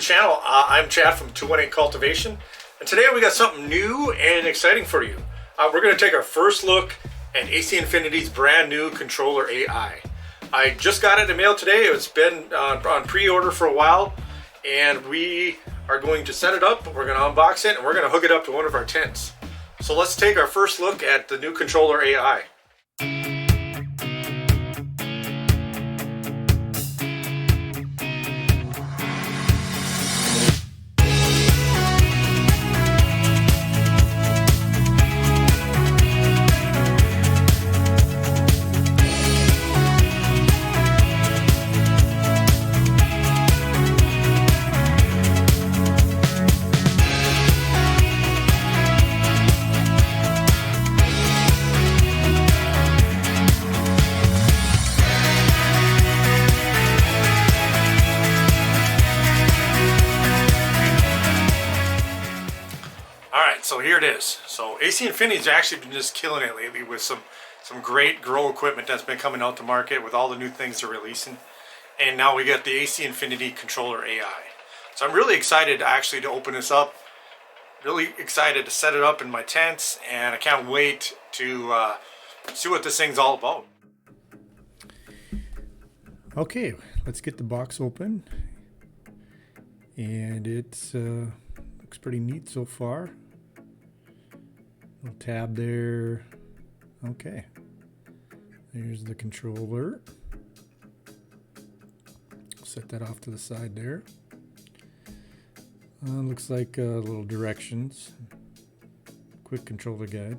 channel. I'm Chad from 218 Cultivation, and today we got something new and exciting for you. We're going to take our first look at AC Infinity's brand new controller AI. I just got it in the mail today. It's been on pre-order for a while, and we are going to set it up, we're going to unbox it, and we're going to hook it up to one of our tents. So let's take our first look at the new controller AI. So here it is. So AC Infinity's actually been just killing it lately with some great grow equipment that's been coming out to market with all the new things they're releasing. And now we got the AC Infinity controller AI. So I'm really excited actually to open this up. Really excited to set it up in my tents, and I can't wait to see what this thing's all about. Okay, let's get the box open. And it's looks pretty neat so far. Little tab there. Okay, there's the controller. Set that off to the side there. Looks like little directions. Quick controller guide.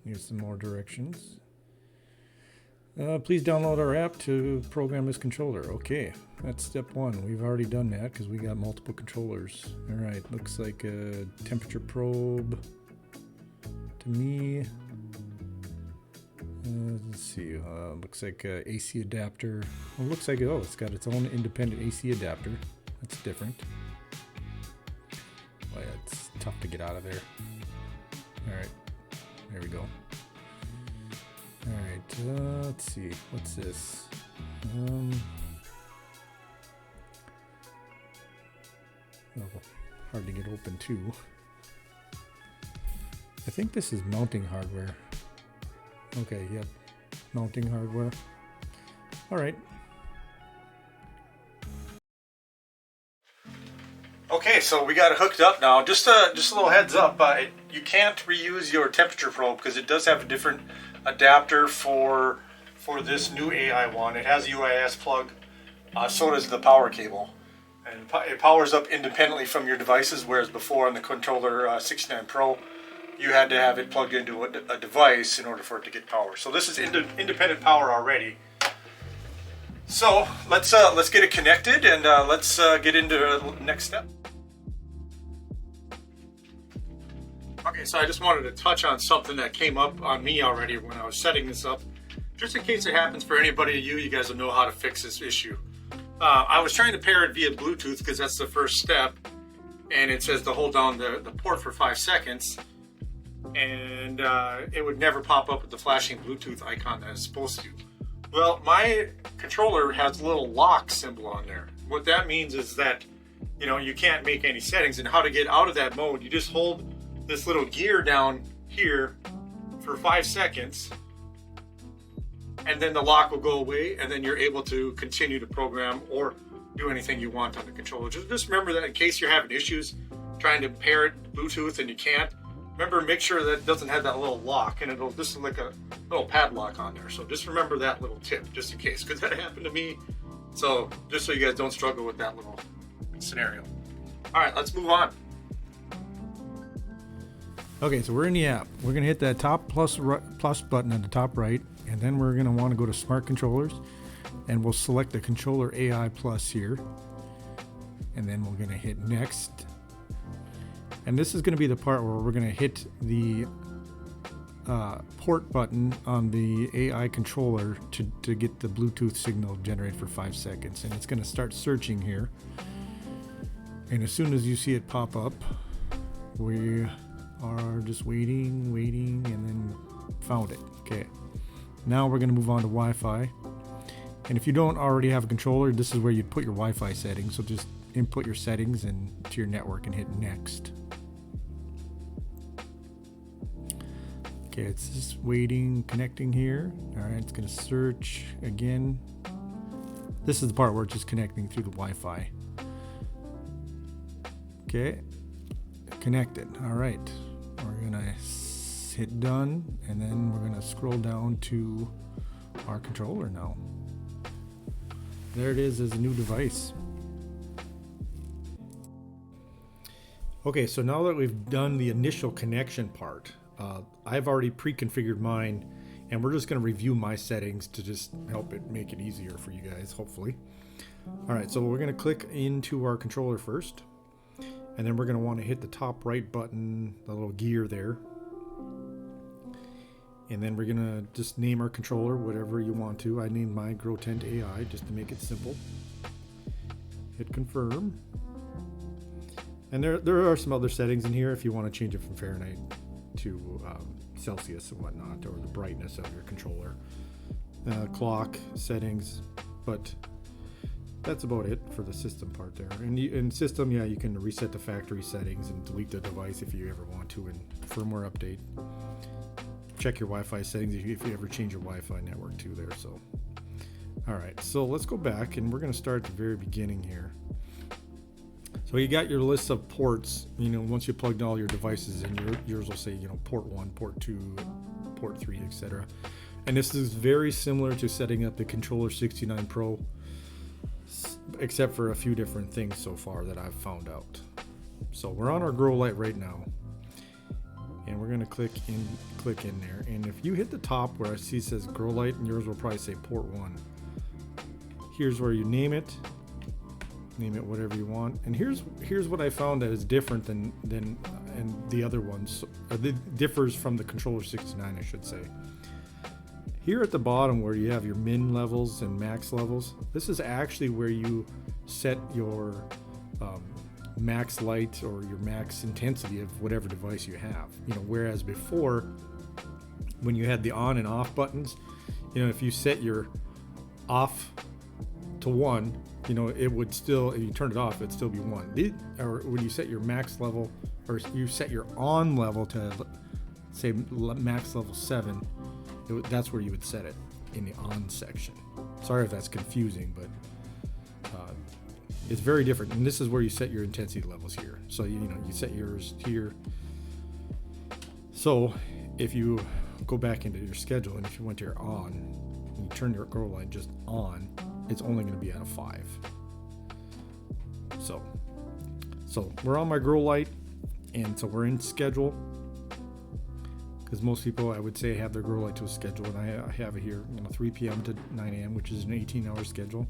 Here's some more directions. Please download our app to program this controller. Okay, that's step one. We've already done that because we got multiple controllers. All right, looks like a temperature probe. To me, let's see, looks like a AC adapter. Well, it looks like, oh, it's got its own independent AC adapter. That's different. Oh yeah, it's tough to get out of there. Alright, there we go. Alright, let's see, what's this? Oh, hard to get open too. I think this is mounting hardware. Okay, yep. Mounting hardware. Alright. Okay, so we got it hooked up now. Just a little heads up, you can't reuse your temperature probe because it does have a different adapter for this new AI one. It has a UIS plug, so does the power cable. And it powers up independently from your devices, whereas before on the controller 69 Pro, you had to have it plugged into a device in order for it to get power. So this is independent power already. So let's get it connected, and let's get into the next step. Okay, so I just wanted to touch on something that came up on me already when I was setting this up, just in case it happens for anybody of you guys will know how to fix this issue. I was trying to pair it via Bluetooth because that's the first step, and it says to hold down the port for 5 seconds. And it would never pop up with the flashing Bluetooth icon that it's supposed to. Well, my controller has a little lock symbol on there. What that means is that, you know, you can't make any settings, and how to get out of that mode, you just hold this little gear down here for 5 seconds, and then the lock will go away, and then you're able to continue to program or do anything you want on the controller. Just remember that in case you're having issues trying to pair it Bluetooth and you can't, remember, make sure that it doesn't have that little lock, and it'll just like a little padlock on there. So just remember that little tip, just in case, because that happened to me. So just so you guys don't struggle with that little scenario. All right, let's move on. Okay, so we're in the app. We're gonna hit that top plus button at the top right, and then we're gonna want to go to Smart Controllers, and we'll select the Controller AI Plus here, and then we're gonna hit Next. And this is going to be the part where we're going to hit the port button on the AI controller to get the Bluetooth signal generated for 5 seconds. And it's going to start searching here. And as soon as you see it pop up, we are just waiting, and then found it. Okay. Now we're going to move on to Wi-Fi. And if you don't already have a controller, this is where you'd put your Wi-Fi settings. So just input your settings and to your network and hit next. Okay, it's just waiting, connecting here. All right, it's gonna search again. This is the part where it's just connecting through the Wi-Fi. Okay, connected. All right, we're gonna hit done, and then we're gonna scroll down to our controller now. There it is as a new device. Okay, so now that we've done the initial connection part, I've already pre-configured mine, and we're just going to review my settings to just help it make it easier for you guys, hopefully. All right, so we're going to click into our controller first, and then we're going to want to hit the top right button, the little gear there. And then we're going to just name our controller whatever you want to. I named mine Grow Tent AI just to make it simple. Hit confirm. And there are some other settings in here if you want to change it from Fahrenheit to Celsius and whatnot, or the brightness of your controller, clock settings, but that's about it for the system part there. And in system, yeah, you can reset the factory settings and delete the device if you ever want to, and firmware update. Check your Wi-Fi settings if you ever change your Wi-Fi network too there. So, all right, so let's go back and we're going to start at the very beginning here. So you got your list of ports, once you plugged all your devices in, yours will say, port 1, port 2, port 3, etc. And this is very similar to setting up the Controller 69 Pro, except for a few different things so far that I've found out. So we're on our grow light right now, and we're going to click in there. And if you hit the top where I see it says grow light, and yours will probably say port 1. Here's where you name it whatever you want. And here's what I found that is different than and the other ones. It differs from the Controller 69, I should say. Here at the bottom where you have your min levels and max levels, this is actually where you set your max light or your max intensity of whatever device you have. Whereas before, when you had the on and off buttons, if you set your off to 1, it would still, if you turn it off, it'd still be 1. Or when you set your max level, or you set your on level to, say, max level 7, that's where you would set it, in the on section. Sorry if that's confusing, but it's very different. And this is where you set your intensity levels here. So, you set yours here. So if you go back into your schedule, and if you went to your on, and you turn your grow light just on, it's only going to be at a 5. So we're on my grow light, and so we're in schedule, because most people, I would say, have their grow light to a schedule, and I have it here, 3 p.m. to 9 a.m., which is an 18-hour schedule.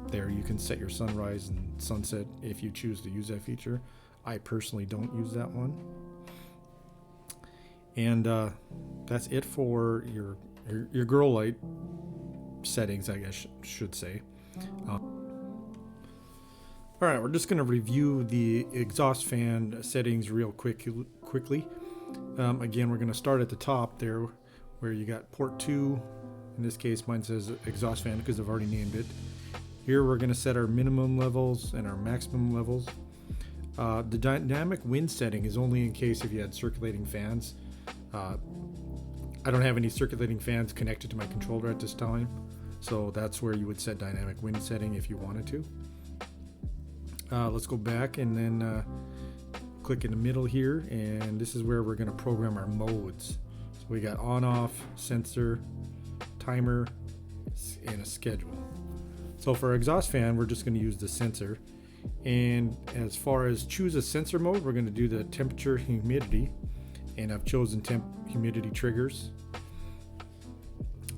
There you can set your sunrise and sunset if you choose to use that feature. I personally don't use that one. And that's it for your grow light settings, I guess should say. All right, we're just going to review the exhaust fan settings real quickly. Again, we're going to start at the top there where you got port 2. In this case, mine says exhaust fan because I've already named it. Here we're going to set our minimum levels and our maximum levels. The dynamic wind setting is only in case if you had circulating fans. I don't have any circulating fans connected to my controller at this time, so that's where you would set dynamic wind setting if you wanted to. Let's go back and then click in the middle here, and this is where we're going to program our modes. So we got on, off, sensor, timer, and a schedule. So for our exhaust fan, we're just going to use the sensor. And as far as choose a sensor mode, we're going to do the temperature, humidity, and I've chosen temp humidity triggers.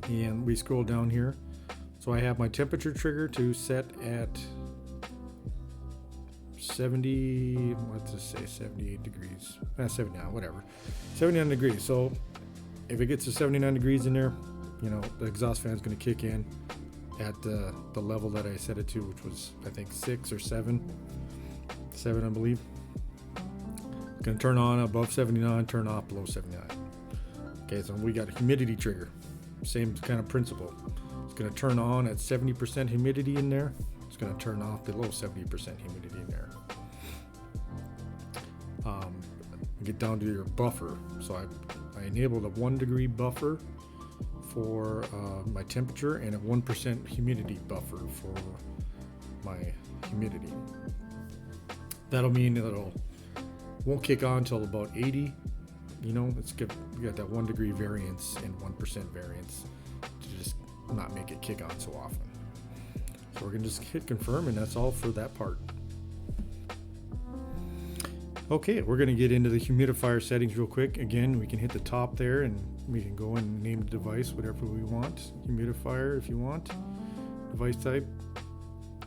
And we scroll down here. So I have my temperature trigger to set at 70, let's just say 78 degrees, 79, whatever, 79 degrees. So if it gets to 79 degrees in there, the exhaust fan is going to kick in at the level that I set it to, which was, I think, 6 or 7, I believe. It's going to turn on above 79, turn off below 79. Okay, so we got a humidity trigger, same kind of principle. It's going to turn on at 70% humidity in there. It's going to turn off below 70% humidity in there. Get down to your buffer. So I enabled a 1 degree buffer for my temperature and a 1% humidity buffer for my humidity. That'll mean it'll won't kick on until about 80. You know, you got that 1 degree variance and 1% variance to just not make it kick on so often. So we're gonna just hit confirm, and that's all for that part. Okay, we're gonna get into the humidifier settings real quick. Again, we can hit the top there and we can go and name the device whatever we want. Humidifier if you want. Device type,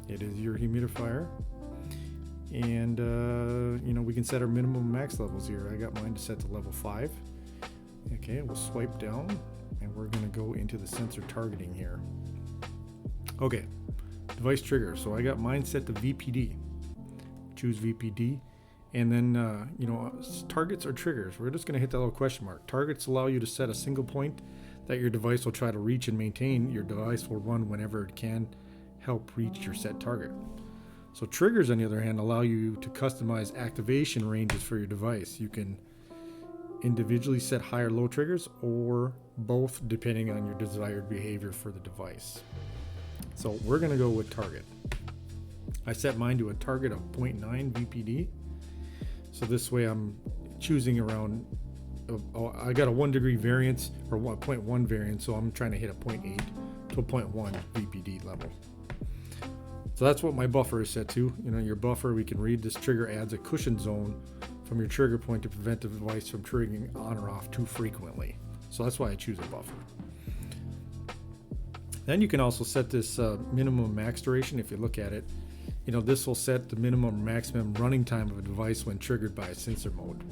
it is your humidifier. And you know, we can set our minimum and max levels here. I got mine to set to level 5. Okay, we'll swipe down and we're gonna go into the sensor targeting here. Okay, device trigger. So I got mine set to VPD. Choose VPD. And then, you know, targets or triggers. We're just going to hit that little question mark. Targets allow you to set a single point that your device will try to reach and maintain. Your device will run whenever it can help reach your set target. So triggers, on the other hand, allow you to customize activation ranges for your device. You can individually set high or low triggers, or both depending on your desired behavior for the device. So we're going to go with target. I set mine to a target of 0.9 VPD. So this way I'm choosing around, I got a 1 degree variance or 0.1 variance, so I'm trying to hit a 0.8 to a 0.1 VPD level. So that's what my buffer is set to. You know, your buffer, we can read this trigger adds a cushion zone from your trigger point to prevent the device from triggering on or off too frequently. So that's why I choose a buffer. Then you can also set this minimum max duration. If you look at it, you know, this will set the minimum or maximum running time of a device when triggered by a sensor mode.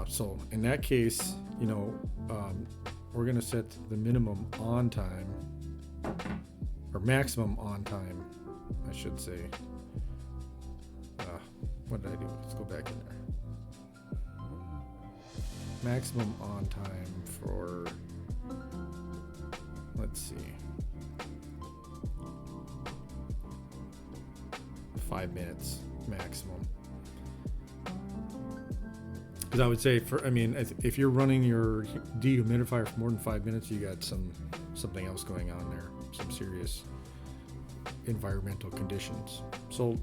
So in that case, you know, we're going to set the minimum on time, or maximum on time, I should say. What did I do? Let's go back in there. Maximum on time for, let's see, 5 minutes maximum. Because I would say, if you're running your dehumidifier for more than 5 minutes, you got something else going on there, some serious environmental conditions. So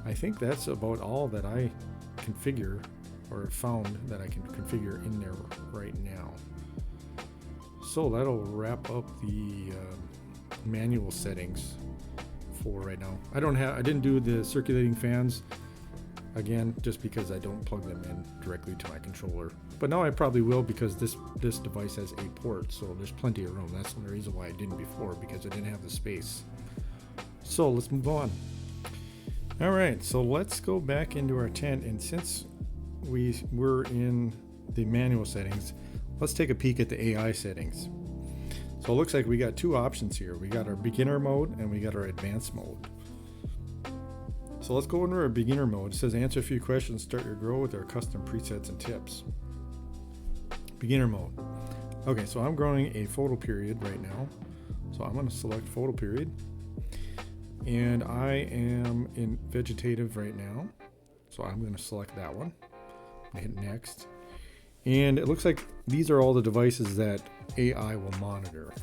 I think that's about all that I configure or found that I can configure in there right now. So that'll wrap up the manual settings for right now. I didn't do the circulating fans again, just because I don't plug them in directly to my controller. But now I probably will, because this device has a port, so there's plenty of room. That's the reason why I didn't before, because I didn't have the space. So let's move on. All right, so let's go back into our tent, and since we were in the manual settings, let's take a peek at the AI settings. So it looks like we got two options here. We got our beginner mode and we got our advanced mode. So let's go into our beginner mode. It says answer a few questions, start your grow with our custom presets and tips. Beginner mode. Okay, so I'm growing a photo period right now. So I'm going to select photo period. And I am in vegetative right now. So I'm going to select that one. I'm going to hit next. And it looks like these are all the devices that AI will monitor.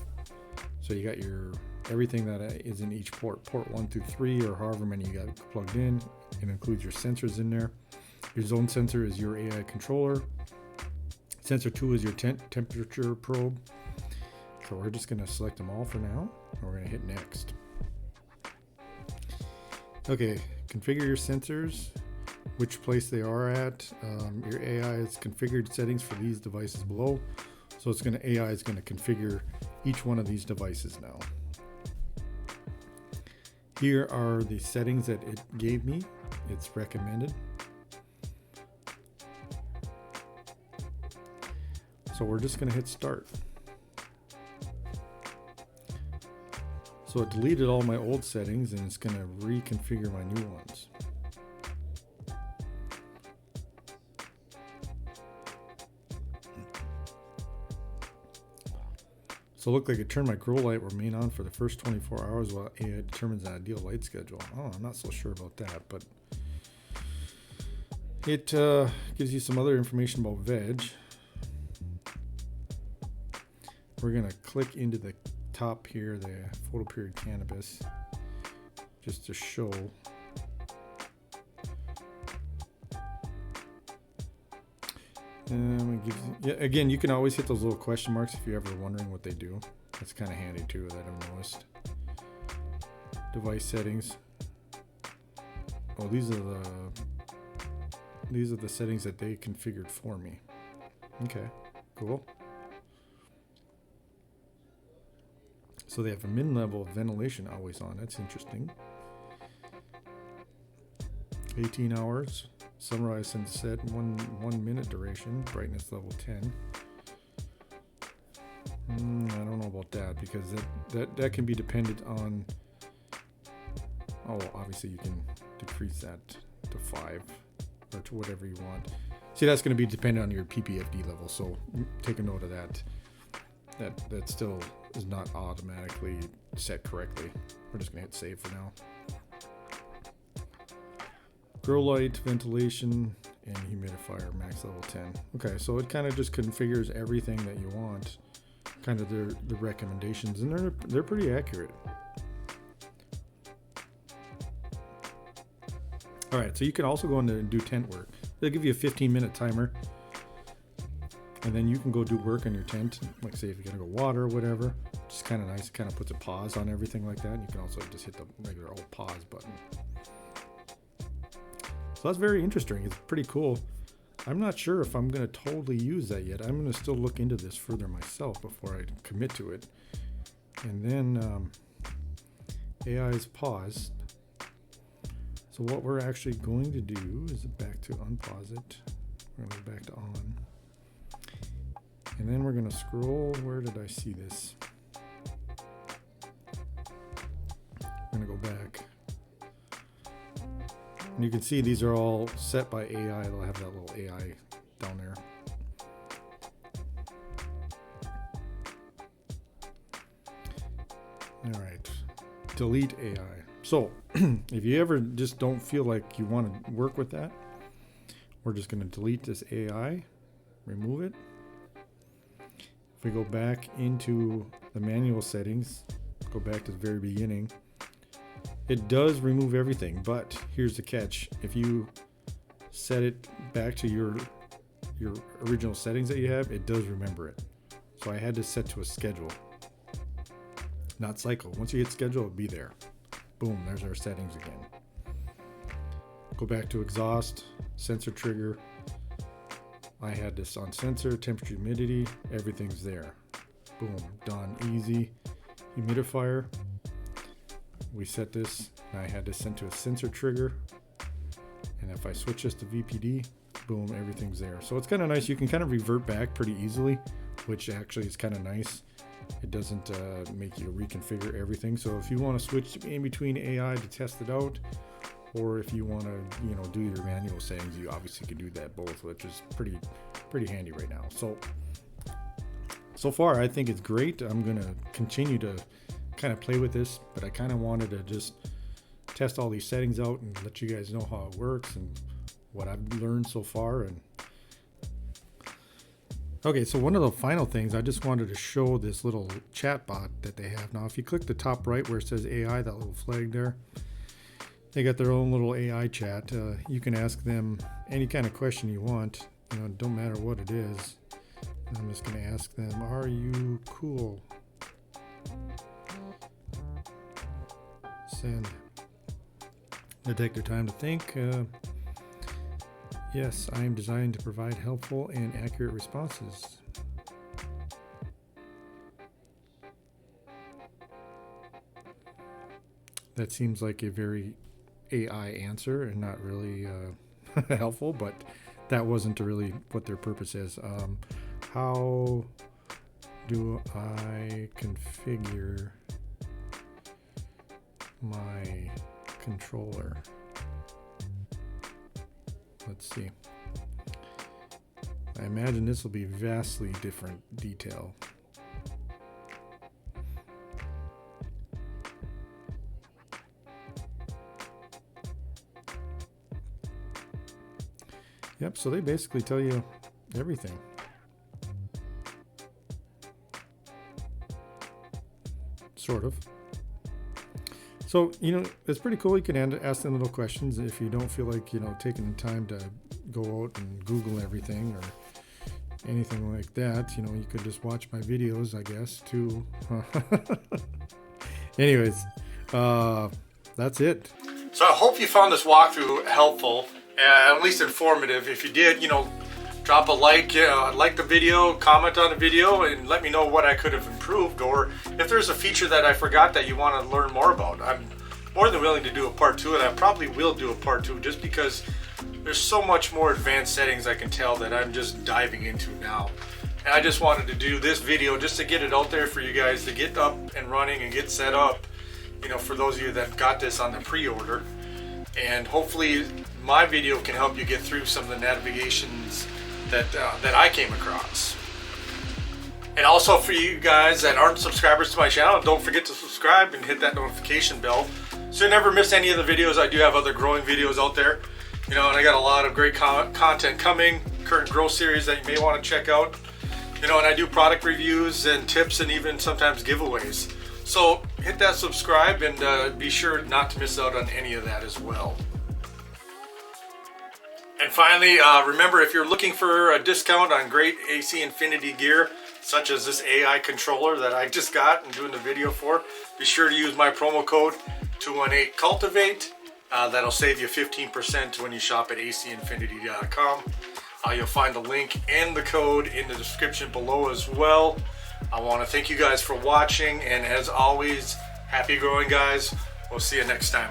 So you got your everything that is in each port 1 through 3, or however many you got plugged in. It includes your sensors in there. Your zone sensor is your AI controller. Sensor 2 is your temperature probe. So we're just going to select them all for now, and we're going to hit next. Okay, configure your sensors, which place they are at. Your AI has configured settings for these devices below. So AI is going to configure each one of these devices now. Here are the settings that it gave me. It's recommended. So we're just going to hit start. So it deleted all my old settings and it's going to reconfigure my new ones. So it looked like it turned my grow light remain on for the first 24 hours while AI determines an ideal light schedule. Oh, I'm not so sure about that, but it gives you some other information about veg. We're going to click into the top here, the photoperiod cannabis, just to show. Again, you can always hit those little question marks if you're ever wondering what they do. That's kind of handy too, that I've noticed. Device settings. Oh, these are the settings that they configured for me. Okay, cool. So they have a min-level of ventilation always on. That's interesting. 18 hours. Sunrise, sunset, 1 minute duration. Brightness level 10. I don't know about that, because that can be dependent on... Oh, obviously you can decrease that to 5 or to whatever you want. See, that's going to be dependent on your PPFD level, so take a note of that. That still is not automatically set correctly. We're just going to hit save for now. Grow light, ventilation, and humidifier, max level 10. Okay, so it kind of just configures everything that you want. Kind of the recommendations, and they're pretty accurate. All right, so you can also go in there and do tent work. They'll give you a 15-minute timer, and then you can go do work on your tent. Like say if you're gonna go water or whatever, which is kind of nice. It kind of puts a pause on everything like that. And you can also just hit the regular old pause button. So that's very interesting. It's pretty cool. I'm not sure if I'm going to totally use that yet. I'm going to still look into this further myself before I commit to it. And then AI is paused. So what we're actually going to do is back to unpause it. We're going to go back to on. And then we're going to scroll. Where did I see this? I'm going to go back. And you can see these are all set by AI. They'll have that little AI down there. All right, delete AI. So if you ever just don't feel like you want to work with that, we're just going to delete this AI, remove it. If we go back into the manual settings, go back to the very beginning, it does remove everything, but here's the catch. If you set it back to your original settings that you have, it does remember it. So I had to set to a schedule, not cycle. Once you hit schedule, it'll be there. Boom, there's our settings again. Go back to exhaust, sensor trigger. I had this on sensor, temperature, humidity, everything's there. Boom, done, easy. Humidifier. We set this, and I had this sent to a sensor trigger. And if I switch this to VPD, boom, everything's there. So it's kind of nice. You can kind of revert back pretty easily, which actually is kind of nice. It doesn't make you reconfigure everything. So if you want to switch in between AI to test it out, or if you want to, do your manual settings, you obviously can do that both, which is pretty handy right now. So far, I think it's great. I'm going to continue to kind of play with this, but I kind of wanted to just test all these settings out and let you guys know how it works and what I've learned so far. And okay, so one of the final things, I just wanted to show this little chat bot that they have now. If you click the top right where it says AI, that little flag there, they got their own little AI chat. You can ask them any kind of question you want. Don't matter what it is. I'm just going to ask them, are you cool? Send. They take their time to think. Yes, I am designed to provide helpful and accurate responses. That seems like a very AI answer and not really helpful, but that wasn't really what their purpose is. How do I configure my controller? Let's see. I imagine this will be vastly different detail. Yep, so they basically tell you everything. Sort of. So, you know, it's pretty cool. You can ask them little questions if you don't feel like, you know, taking the time to go out and Google everything or anything like that. You know, you could just watch my videos, I guess, too. Anyways, that's it. So I hope you found this walkthrough helpful, at least informative. If you did, you know, drop a like the video, comment on the video, and let me know what I could have improved, or if there's a feature that I forgot that you want to learn more about. I'm more than willing to do a part 2, and I probably will do a part 2 just because there's so much more advanced settings I can tell that I'm just diving into now. And I just wanted to do this video just to get it out there for you guys to get up and running and get set up, you know, for those of you that got this on the pre-order. And hopefully my video can help you get through some of the navigations that I came across. And also for you guys that aren't subscribers to my channel, don't forget to subscribe and hit that notification bell so you never miss any of the videos. I do have other growing videos out there, you know, and I got a lot of great content coming, current growth series that you may want to check out, you know, and I do product reviews and tips and even sometimes giveaways. So hit that subscribe and be sure not to miss out on any of that as well. And finally, remember, if you're looking for a discount on great AC Infinity gear, such as this AI controller that I just got and doing the video for, be sure to use my promo code 218CULTIVATE. That'll save you 15% when you shop at acinfinity.com. You'll find the link and the code in the description below as well. I want to thank you guys for watching, and as always, happy growing, guys. We'll see you next time.